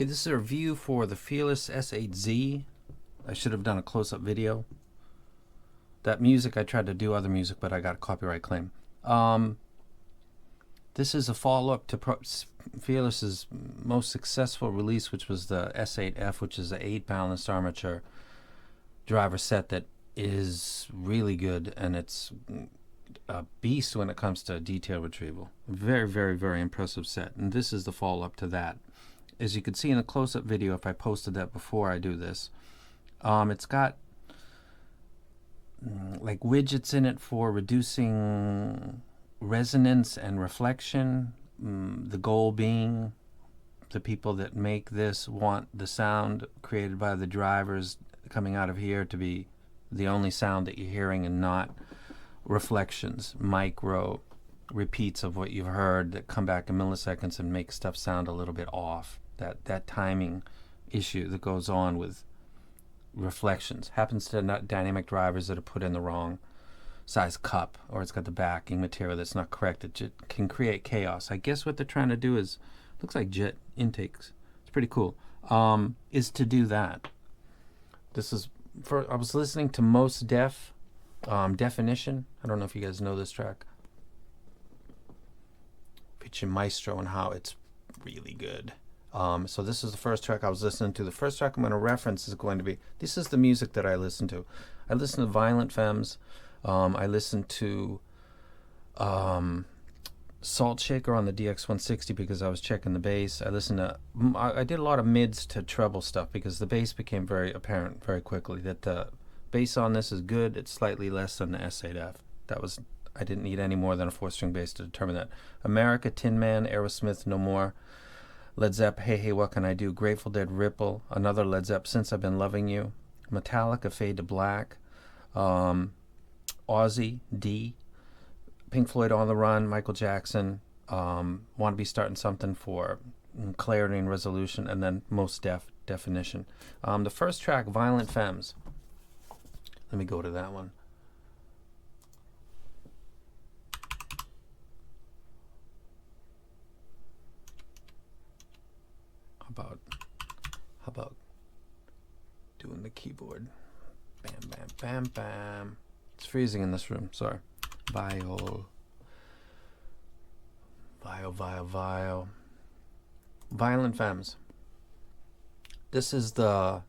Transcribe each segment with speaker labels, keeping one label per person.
Speaker 1: Hey, this is a review for the Fearless S8Z. I should have done a close-up video. That music, I tried to do other music, but I got a copyright claim. This is a follow-up to Fearless's most successful release, which was the S8F, which is an 8-balanced armature driver set that is really good, and it's a beast when it comes to detail retrieval. Very, very, very impressive set, and this is the follow-up to that. As you can see in the close-up video, if I posted that before I do this, it's got like widgets in it for reducing resonance and reflection. The goal being the people that make this want the sound created by the drivers coming out of here to be the only sound that you're hearing and not reflections, micro repeats of what you've heard that come back in milliseconds and make stuff sound a little bit off. That timing issue that goes on with reflections happens to dynamic drivers that are put in the wrong size cup, or it's got the backing material that's not correct. It can create chaos. I guess what they're trying to do is, looks like jet intakes. It's pretty cool. Is to do that. This is I was listening to Most Def Definition. I don't know if you guys know this track. Featuring Maestro and how it's really good. So this is the first track I was listening to. The first track I'm going to reference is going to be, this is the music that I listen to. I listen to Violent Femmes. I listen to Salt Shaker on the DX160 because I was checking the bass. I did a lot of mids to treble stuff because the bass became very apparent very quickly that the bass on this is good. It's slightly less than the S8F. I didn't need any more than a 4-string bass to determine that. America, Tin Man, Aerosmith, No More. Led Zepp, Hey Hey What Can I Do, Grateful Dead, Ripple, another Led Zepp, Since I've Been Loving You, Metallica, Fade to Black, Ozzy, D, Pink Floyd, On the Run, Michael Jackson, Want to Be Starting Something for Clarity and Resolution, and then Most Definition. The first track, Violent Femmes. Let me go to that one. How about doing the keyboard? Bam, bam, bam, bam. It's freezing in this room. Sorry. Viol. Violent Femmes. This is the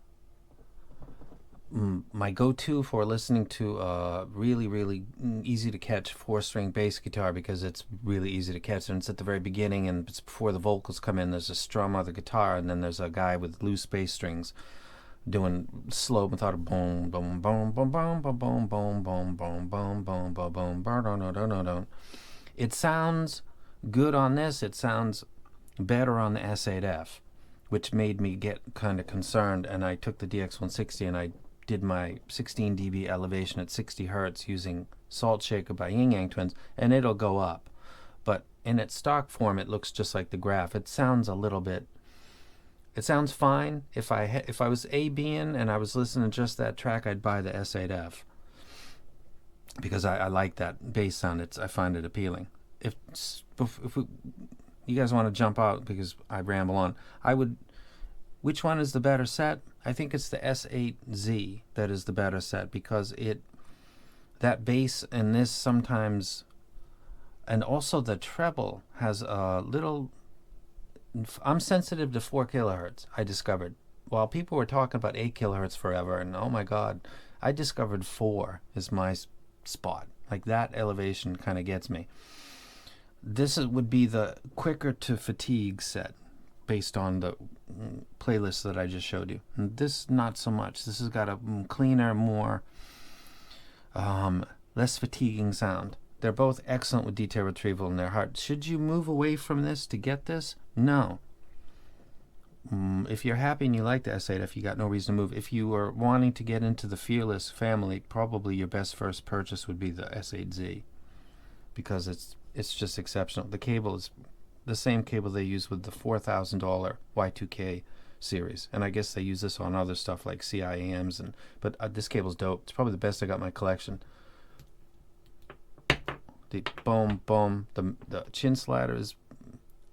Speaker 1: my go-to for listening to really, really easy to catch 4-string bass guitar because it's really easy to catch, and it's at the very beginning and it's before the vocals come in. There's a strum of the guitar, and then there's a guy with loose bass strings doing slow methodical boom boom boom boom boom boom boom boom boom boom boom boom boom boom boom. It sounds good on this. It sounds better on the S8F, which made me get kind of concerned, and I took the DX160 and I did my 16 dB elevation at 60 hertz using Salt Shaker by Yin Yang Twins, and it'll go up. But in its stock form, it looks just like the graph. It sounds a little bit, it sounds fine. If I was A-B'ing and I was listening to just that track, I'd buy the S8F because I like that bass sound. I find it appealing. If you guys want to jump out because I ramble on, which one is the better set? I think it's the S8Z that is the better set because that bass in this sometimes, and also the treble has a little, I'm sensitive to 4 kilohertz, I discovered. While people were talking about 8 kilohertz forever, and oh my God, I discovered 4 is my spot. Like that elevation kind of gets me. This would be the quicker to fatigue set based on the playlist that I just showed you. And this, not so much. This has got a cleaner, more, less fatiguing sound. They're both excellent with detail retrieval in their heart. Should you move away from this to get this? No. If you're happy and you like the S8F, you got no reason to move. If you are wanting to get into the Fearless family, probably your best first purchase would be the S8Z because it's just exceptional. The cable is the same cable they use with the $4,000 Y2K series, and I guess they use this on other stuff like CIAMs, but this cable's dope. It's probably the best I got in my collection. The boom boom, the chin slider is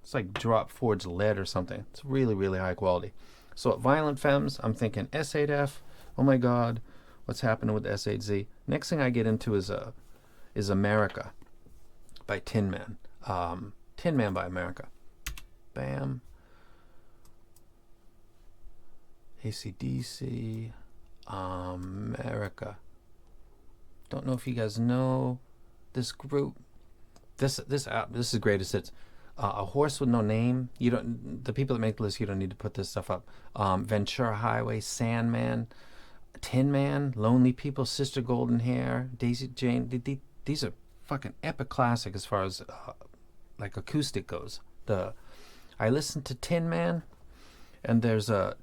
Speaker 1: It's like drop forged lead or something. It's really, really high quality. So at Violent Femmes, I'm thinking S8F. Oh my God, what's happening with the S8Z? Next thing I get into is America by Tin Man. Tin Man by America. Bam. AC/DC. America. Don't know if you guys know this group. This is greatest hits. A Horse with No Name. You don't. The people that make the list, you don't need to put this stuff up. Ventura Highway, Sandman, Tin Man, Lonely People, Sister Golden Hair, Daisy Jane. These are fucking epic classic as far as like acoustic goes. I listened to Tin Man, and there's a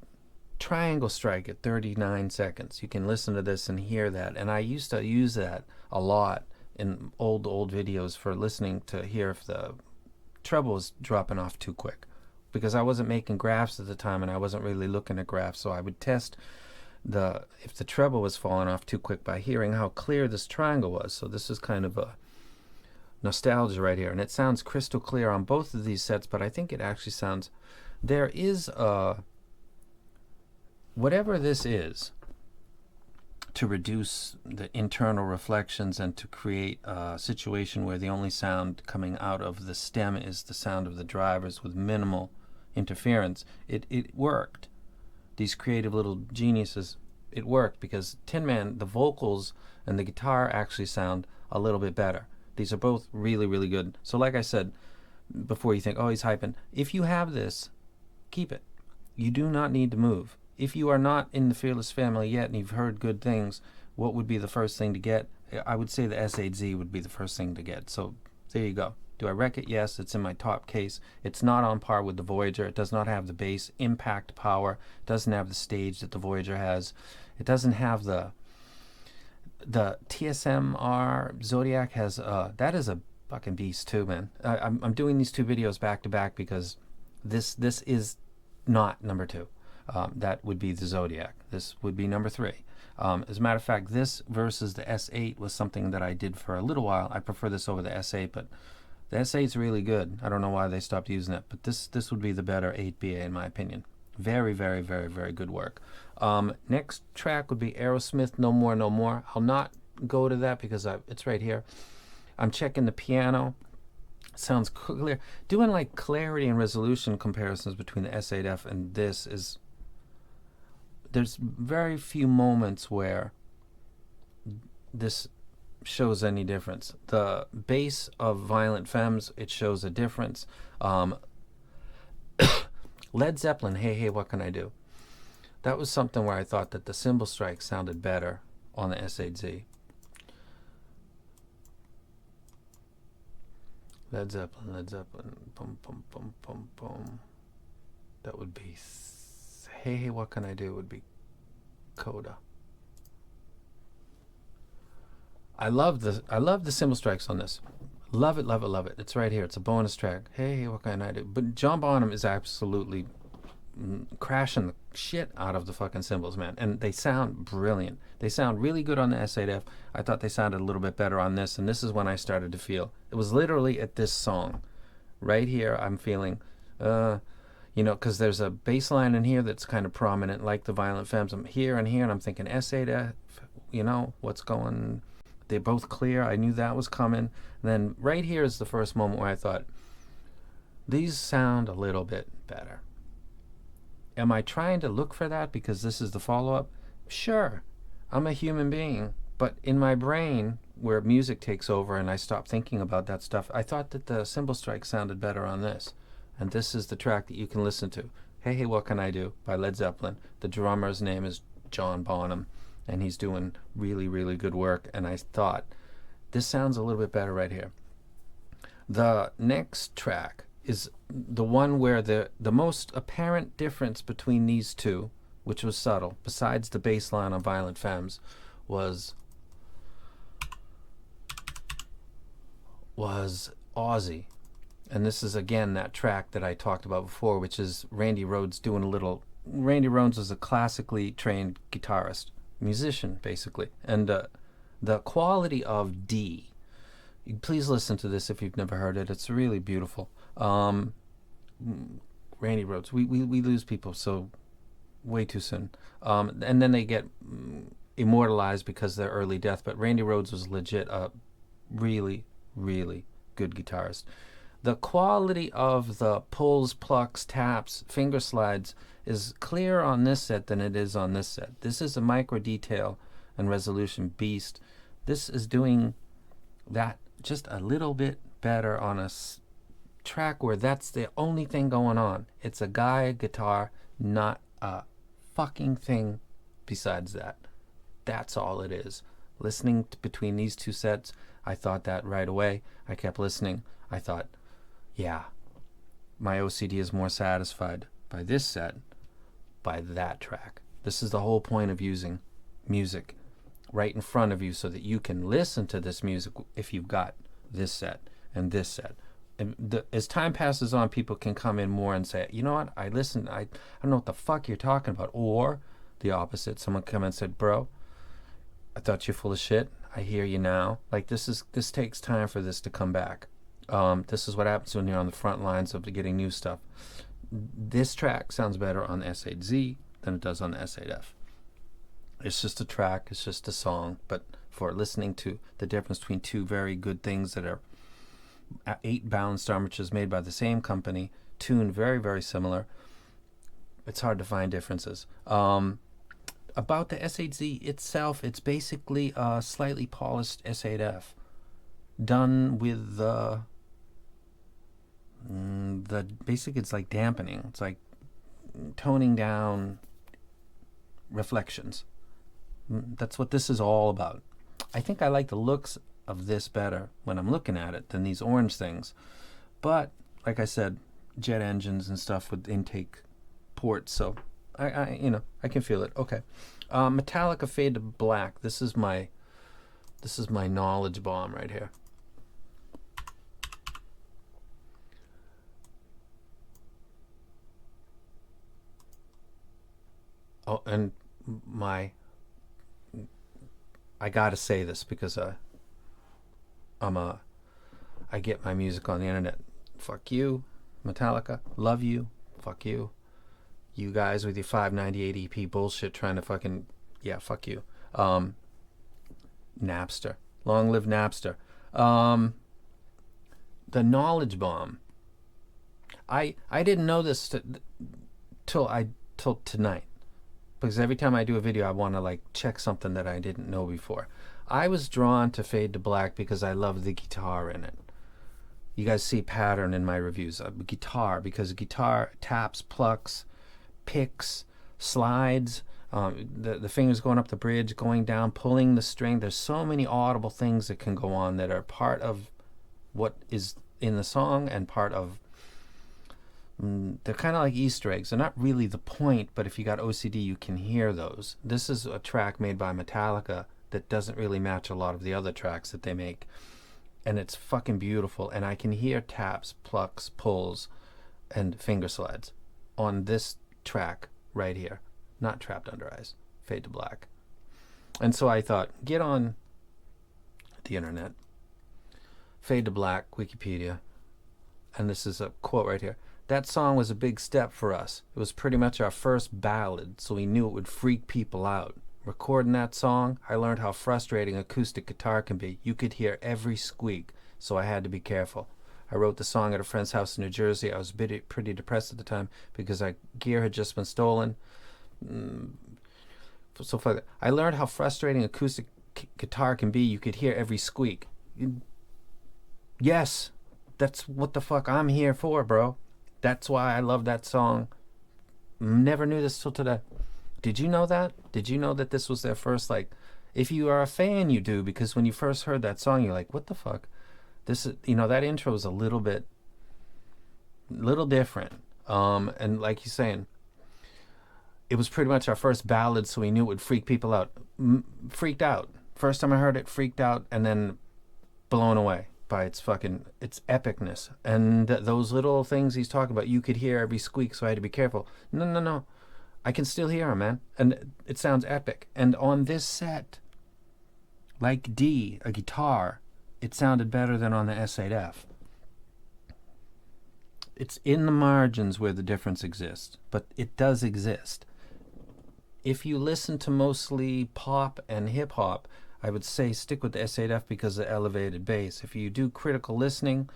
Speaker 1: triangle strike at 39 seconds. You can listen to this and hear that. And I used to use that a lot in old videos for listening to hear if the treble was dropping off too quick, because I wasn't making graphs at the time and I wasn't really looking at graphs. So I would test if the treble was falling off too quick by hearing how clear this triangle was. So this is kind of a nostalgia right here, and it sounds crystal clear on both of these sets, but I think it actually sounds, there is whatever this is, to reduce the internal reflections and to create a situation where the only sound coming out of the stem is the sound of the drivers with minimal interference. It worked. These creative little geniuses, it worked, because Tin Man, the vocals and the guitar actually sound a little bit better. These are both really, really good. So like I said before, you think, oh, he's hyping. If you have this, keep it. You do not need to move. If you are not in the Fearless family yet and you've heard good things, what would be the first thing to get? I would say the S8Z would be the first thing to get. So there you go. Do I wreck it? Yes, it's in my top case. It's not on par with the Voyager. It does not have the bass impact power. It doesn't have the stage that the Voyager has. It doesn't have the TSMR ZODIAC has. That is a fucking beast too, man. I'm doing these two videos back to back because this is not number 2. That would be the ZODIAC. This would be number 3. As a matter of fact, this versus the S8 was something that I did for a little while. I prefer this over the S8, but the S8 is really good. I don't know why they stopped using it, but this would be the better 8BA in my opinion. Very, very, very, very good work. Next track would be Aerosmith, No More, No More. I'll not go to that because it's right here. I'm checking the piano. Sounds clear. Doing like clarity and resolution comparisons between the S8F and this is, there's very few moments where this shows any difference. The bass of Violent Femmes, it shows a difference. Led Zeppelin, Hey Hey What Can I Do? That was something where I thought that the cymbal strike sounded better on the S8Z. Led Zeppelin, boom, boom, boom, boom, boom. That would be Hey Hey What Can I Do would be Coda. I love the cymbal strikes on this. Love it, love it, love it. It's right here. It's a bonus track. Hey, hey, what can I do? But John Bonham is absolutely crashing the shit out of the fucking cymbals, man. And they sound brilliant. They sound really good on the S8F. I thought they sounded a little bit better on this, and this is when I started to feel. It was literally at this song. Right here, I'm feeling, you know, because there's a bass line in here that's kind of prominent, like the Violent Femmes. I'm here and here, and I'm thinking S8F, you know, what's going. They're both clear. I knew that was coming. And then right here is the first moment where I thought, these sound a little bit better. Am I trying to look for that because this is the follow-up? Sure. I'm a human being. But in my brain, where music takes over and I stop thinking about that stuff, I thought that the cymbal strike sounded better on this. And this is the track that you can listen to. Hey, Hey, What Can I Do? By Led Zeppelin. The drummer's name is John Bonham, and he's doing really, really good work. And I thought, this sounds a little bit better right here. The next track is the one where the most apparent difference between these two, which was subtle, besides the bass line on Violent Femmes, was Aussie. And this is again that track that I talked about before, which is Randy Rhoads doing a little. Randy Rhoads was a classically trained guitarist, musician basically, and the quality of D. Please listen to this if you've never heard it. It's really beautiful. Randy Rhoads. We lose people so way too soon. And then they get immortalized because of their early death. But Randy Rhoads was legit a really, really good guitarist. The quality of the pulls, plucks, taps, finger slides is clearer on this set than it is on this set. This is a micro detail and resolution beast. This is doing that just a little bit better on a track where that's the only thing going on. It's a guy, guitar, not a fucking thing besides that. That's all it is. Listening between these two sets, I thought that right away. I kept listening. I thought, yeah, my OCD is more satisfied by this set, by that track. This is the whole point of using music right in front of you so that you can listen to this music if you've got this set and this set. And as time passes on, people can come in more and say, you know what, I listened, I don't know what the fuck you're talking about. Or the opposite, someone come in and said, bro, I thought you're full of shit. I hear you now. Like this takes time for this to come back. This is what happens when you're on the front lines of getting new stuff. This track sounds better on the S8Z than it does on the S8F. It's just a track, it's just a song, but for listening to the difference between two very good things that are 8 balanced armatures made by the same company, tuned very, very similar, it's hard to find differences. About the S8Z itself, it's basically a slightly polished S8F done with the basic, it's like dampening. It's like toning down reflections. That's what this is all about. I think I like the looks of this better when I'm looking at it than these orange things. But like I said, jet engines and stuff with intake ports, so I can feel it. Okay. Metallica Fade to Black. This is my knowledge bomb right here. Oh, and I gotta say this because I get my music on the internet. Fuck you, Metallica. Love you. Fuck you. You guys with your 598 EP bullshit trying to fucking, yeah, fuck you. Napster. Long live Napster. The knowledge bomb. I didn't know this till tonight. Because every time I do a video, I want to like check something that I didn't know before. I was drawn to Fade to Black because I love the guitar in it. You guys see pattern in my reviews. Guitar, because guitar taps, plucks, picks, slides, the fingers going up the bridge, going down, pulling the string. There's so many audible things that can go on that are part of what is in the song and part of they're kind of like Easter eggs. They're not really the point, but if you got OCD, you can hear those. This is a track made by Metallica that doesn't really match a lot of the other tracks that they make. And it's fucking beautiful. And I can hear taps, plucks, pulls, and finger slides on this track right here. Not Trapped Under Ice. Fade to Black. And so I thought, get on the internet. Fade to Black, Wikipedia. And this is a quote right here. That song was a big step for us. It was pretty much our first ballad, so we knew it would freak people out. Recording that song, I learned how frustrating acoustic guitar can be. You could hear every squeak, so I had to be careful. I wrote the song at a friend's house in New Jersey. I was pretty depressed at the time because our gear had just been stolen. So I learned how frustrating acoustic guitar can be. You could hear every squeak. Yes, that's what the fuck I'm here for, bro. That's why I love that song. Never knew this till today. Did you know that? Did you know that this was their first, like, if you are a fan, you do, because when you first heard that song, you're like, what the fuck? This is, that intro is a little different. And like you're saying, it was pretty much our first ballad, so we knew it would freak people out. Freaked out. First time I heard it, freaked out, and then blown away by its epicness. And those little things he's talking about, you could hear every squeak, so I had to be careful. No. I can still hear him, man. And it sounds epic. And on this set, like D, a guitar, it sounded better than on the S8F. It's in the margins where the difference exists, but it does exist. If you listen to mostly pop and hip hop, I would say stick with the S8F because of the elevated bass. If you do critical listening,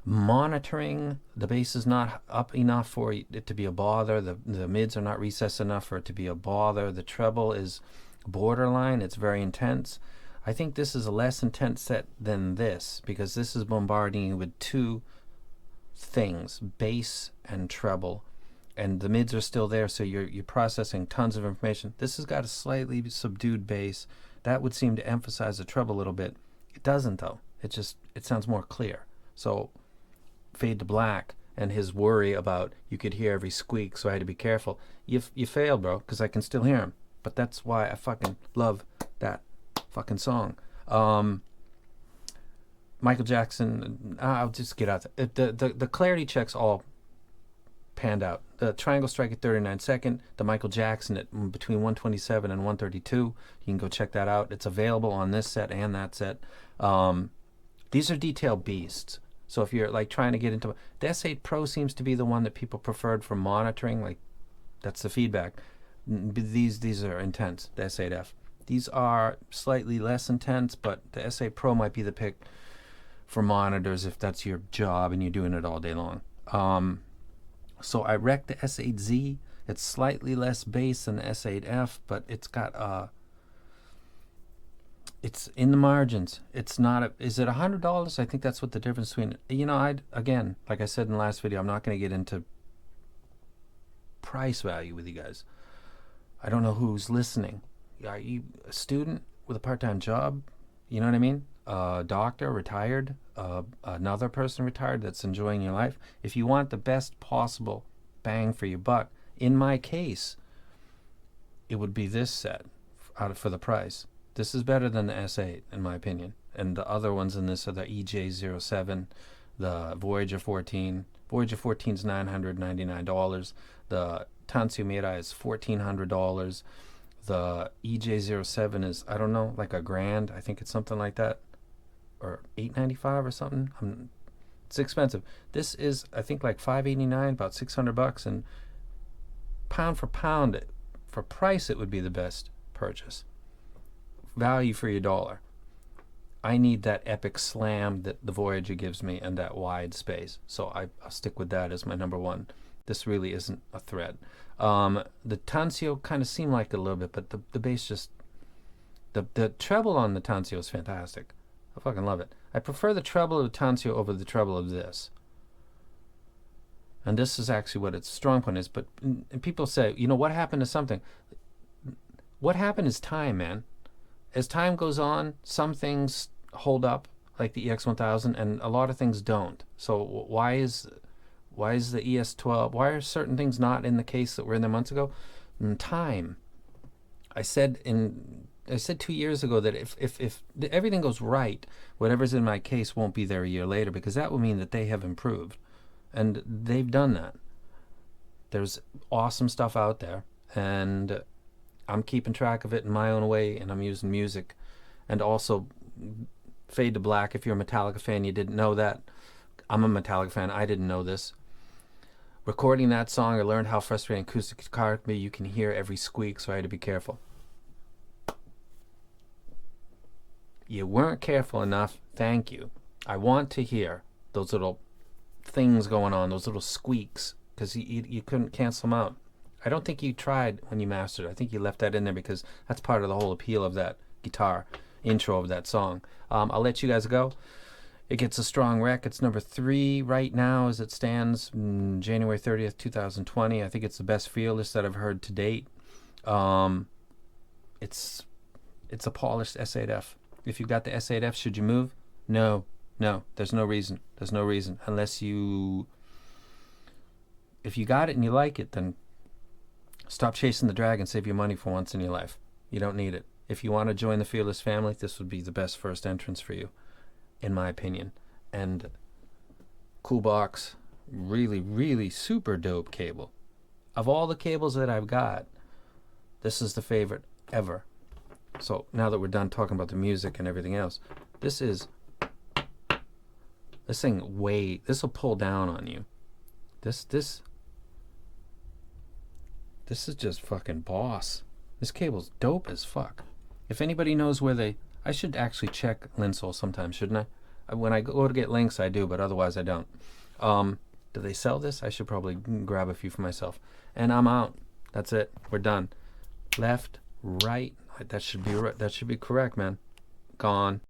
Speaker 1: monitoring, the bass is not up enough for it to be a bother. The mids are not recessed enough for it to be a bother. The treble is borderline. It's very intense. I think this is a less intense set than this because this is bombarding you with two things, bass and treble, and the mids are still there, so you're processing tons of information. This has got a slightly subdued bass that would seem to emphasize the treble a little bit. It doesn't though. It sounds more clear. So fade to black and his worry about you could hear every squeak, so I had to be careful. You failed, bro, because I can still hear him. But that's why I fucking love that fucking song. Michael Jackson, I'll just get out there. The clarity checks all panned out. The triangle strike at 39 the Michael Jackson at between 127 and 132. You can go check that out. It's available on this set and that set. These are detailed beasts. So if you're like trying to get into the S8 Pro seems to be the one that people preferred for monitoring. Like that's the feedback. These are intense. The S8F. These are slightly less intense, but the S8 Pro might be the pick for monitors if that's your job and you're doing it all day long. So I wrecked the S8Z. It's slightly less bass than the S8F, but it's got it's in the margins. It's not is it $100? I think that's what the difference between, again, like I said in the last video, I'm not going to get into price value with you guys. I don't know who's listening. Are you a student with a part-time job? You know what I mean? A doctor, retired, another person retired that's enjoying your life. If you want the best possible bang for your buck, in my case, it would be this set for the price. This is better than the S8, in my opinion. And the other ones in this are the EJ07, the Voyager 14. Voyager 14 is $999. The TANSIO MIRAI is $1,400. The EJ07 is, I don't know, like $1,000. I think it's something like that. Or $895 or something. It's expensive. This is, I think, like $589, about $600, and pound for pound, for price, it would be the best purchase. Value for your dollar. I need that epic slam that the Voyager gives me and that wide space. So I'll stick with that as my number one. This really isn't a threat. The TANSIO kind of seemed like it a little bit, but the bass just, the treble on the TANSIO is fantastic. I fucking love it. I prefer the treble of the TANSIO over the treble of this. And this is actually what its strong point is. But and people say, what happened to something? What happened is time, man. As time goes on, some things hold up, like the EX1000, and a lot of things don't. So why is the ES12? Why are certain things not in the case that were in there months ago? Time. I said 2 years ago that if everything goes right, whatever's in my case won't be there a year later, because that will mean that they have improved, and they've done that. There's awesome stuff out there, and I'm keeping track of it in my own way, and I'm using music. And also, fade to black. If you're a Metallica fan, you didn't know that. I'm a Metallica fan. I didn't know this. Recording that song, I learned how frustrating acoustic guitar can be. You can hear every squeak, so I had to be careful. You weren't careful enough. Thank you. I want to hear those little things going on, those little squeaks, because you couldn't cancel them out. I don't think you tried when you mastered it. I think you left that in there because that's part of the whole appeal of that guitar intro of that song. I'll let you guys go. It gets a strong rec. It's number 3 right now as it stands, January 30th, 2020. I think it's the best fearless that I've heard to date. It's a polished S8F. If you've got the S8F, should you move? No. There's no reason. There's no reason. Unless if you got it and you like it, then stop chasing the dragon. Save your money for once in your life. You don't need it. If you want to join the Fearless family, this would be the best first entrance for you, in my opinion. And cool box, really, really super dope cable. Of all the cables that I've got, this is the favorite ever. So now that we're done talking about the music and everything else, this thing this will pull down on you. This is just fucking boss. This cable's dope as fuck. If anybody knows where they... I should actually check Linsol sometimes, shouldn't I? When I go to get links, I do, but otherwise I don't. Do they sell this? I should probably grab a few for myself. And I'm out. That's it. We're done. Left, right. That should be correct, man. Gone.